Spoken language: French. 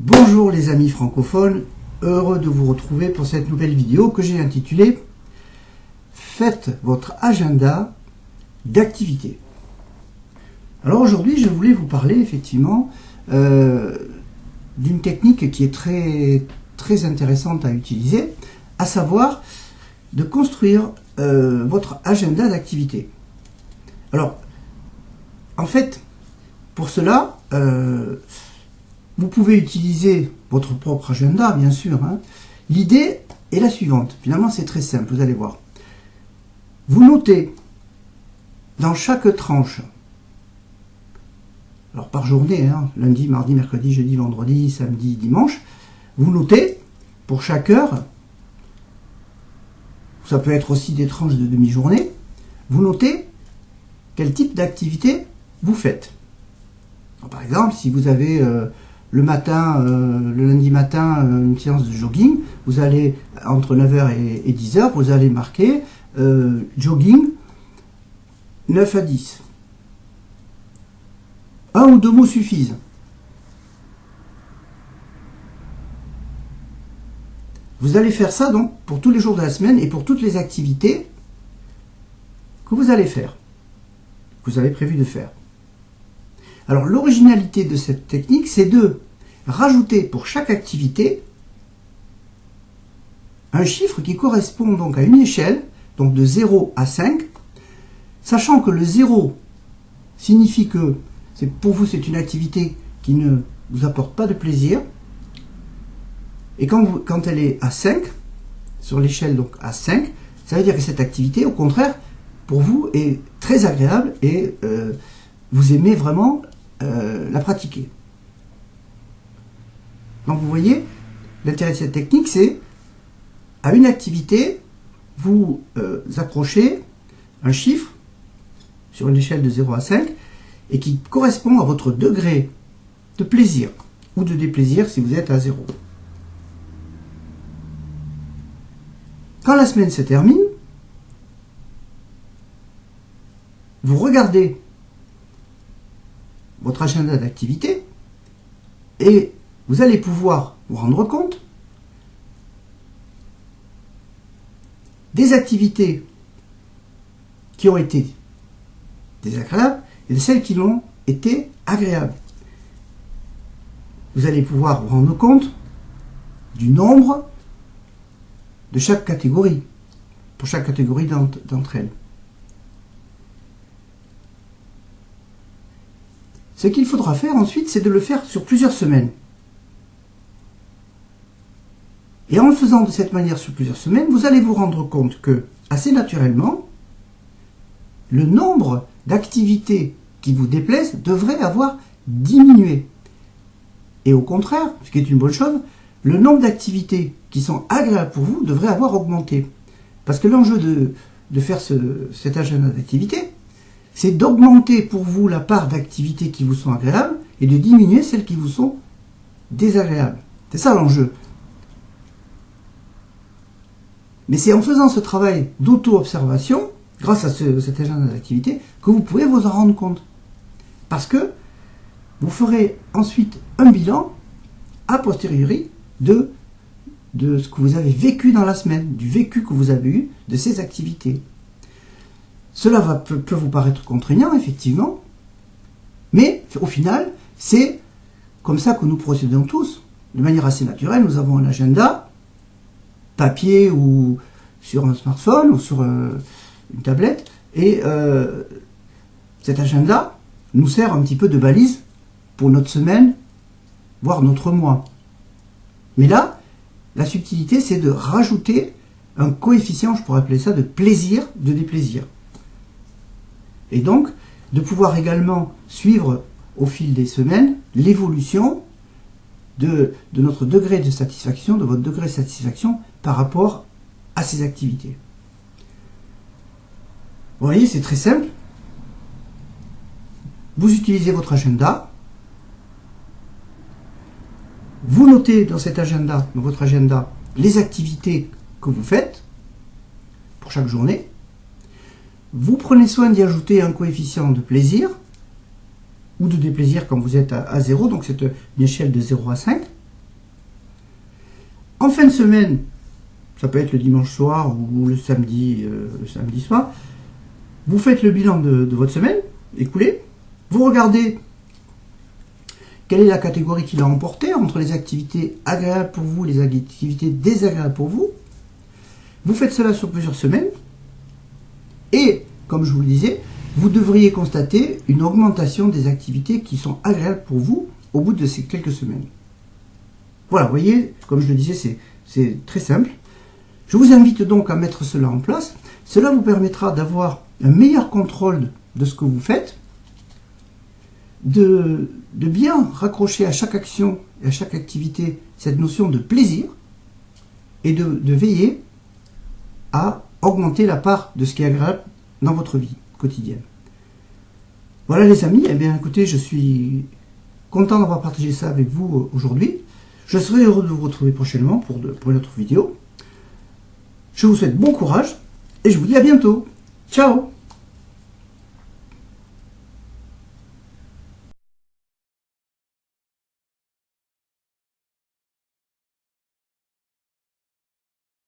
Bonjour les amis francophones, heureux de vous retrouver pour cette nouvelle vidéo que j'ai intitulée « Faites votre agenda d'activité ». Alors aujourd'hui, je voulais vous parler effectivement d'une technique qui est très intéressante à utiliser, à savoir de construire votre agenda d'activité. Alors, en fait, pour cela, vous pouvez utiliser votre propre agenda, bien sûr. Hein. L'idée est la suivante. Finalement, c'est très simple, vous allez voir. Vous notez dans chaque tranche, alors par journée, hein, lundi, mardi, mercredi, jeudi, vendredi, samedi, dimanche, vous notez pour chaque heure, ça peut être aussi des tranches de demi-journée, vous notez quel type d'activité vous faites. Alors, par exemple, si vous avez le lundi matin, une séance de jogging, vous allez, entre 9h et 10h, vous allez marquer jogging 9 à 10. Un ou deux mots suffisent. Vous allez faire ça donc pour tous les jours de la semaine et pour toutes les activités que vous allez faire, que vous avez prévu de faire. Alors l'originalité de cette technique, c'est de rajouter pour chaque activité un chiffre qui correspond donc à une échelle, donc de 0 à 5, sachant que le 0 signifie que pour vous c'est une activité qui ne vous apporte pas de plaisir, et quand elle est à 5, sur l'échelle donc à 5, ça veut dire que cette activité, au contraire, pour vous est très agréable et vous aimez vraiment la pratiquer. Donc vous voyez, l'intérêt de cette technique, c'est à une activité, vous accrochez un chiffre sur une échelle de 0 à 5 et qui correspond à votre degré de plaisir ou de déplaisir si vous êtes à 0. Quand la semaine se termine, vous regardez votre agenda d'activité et vous allez pouvoir vous rendre compte des activités qui ont été désagréables et de celles qui l'ont été agréables. Vous allez pouvoir vous rendre compte du nombre de chaque catégorie, pour chaque catégorie d'entre elles. Ce qu'il faudra faire ensuite, c'est de le faire sur plusieurs semaines. Et en le faisant de cette manière sur plusieurs semaines, vous allez vous rendre compte que, assez naturellement, le nombre d'activités qui vous déplaisent devrait avoir diminué. Et au contraire, ce qui est une bonne chose, le nombre d'activités qui sont agréables pour vous devrait avoir augmenté. Parce que l'enjeu de faire cet agenda d'activité, c'est d'augmenter pour vous la part d'activités qui vous sont agréables et de diminuer celles qui vous sont désagréables. C'est ça l'enjeu. Mais c'est en faisant ce travail d'auto-observation, grâce à cet agenda d'activité, que vous pouvez vous en rendre compte. Parce que vous ferez ensuite un bilan a posteriori de ce que vous avez vécu dans la semaine, du vécu que vous avez eu de ces activités. Cela peut vous paraître contraignant, effectivement, mais au final, c'est comme ça que nous procédons tous. De manière assez naturelle, nous avons un agenda, papier ou sur un smartphone ou sur une tablette, et cet agenda nous sert un petit peu de balise pour notre semaine, voire notre mois. Mais là, la subtilité, c'est de rajouter un coefficient, je pourrais appeler ça, de plaisir, de déplaisir. Et donc, de pouvoir également suivre au fil des semaines l'évolution de notre degré de satisfaction, de votre degré de satisfaction par rapport à ces activités. Vous voyez, c'est très simple. Vous utilisez votre agenda. Vous notez dans cet agenda, dans votre agenda, les activités que vous faites pour chaque journée. Vous prenez soin d'y ajouter un coefficient de plaisir ou de déplaisir quand vous êtes à 0, donc c'est une échelle de 0 à 5. En fin de semaine, ça peut être le dimanche soir ou le samedi soir, vous faites le bilan de votre semaine écoulée, vous regardez quelle est la catégorie qu'il a emporté entre les activités agréables pour vous et les activités désagréables pour vous. Vous faites cela sur plusieurs semaines et, comme je vous le disais, vous devriez constater une augmentation des activités qui sont agréables pour vous au bout de ces quelques semaines. Voilà, vous voyez, comme je le disais, c'est très simple. Je vous invite donc à mettre cela en place. Cela vous permettra d'avoir un meilleur contrôle de ce que vous faites, de bien raccrocher à chaque action et à chaque activité cette notion de plaisir et de veiller à augmenter la part de ce qui est agréable dans votre vie quotidienne. Voilà les amis, eh bien écoutez, je suis content d'avoir partagé ça avec vous aujourd'hui. Je serai heureux de vous retrouver prochainement pour une autre vidéo. Je vous souhaite bon courage et je vous dis à bientôt. Ciao!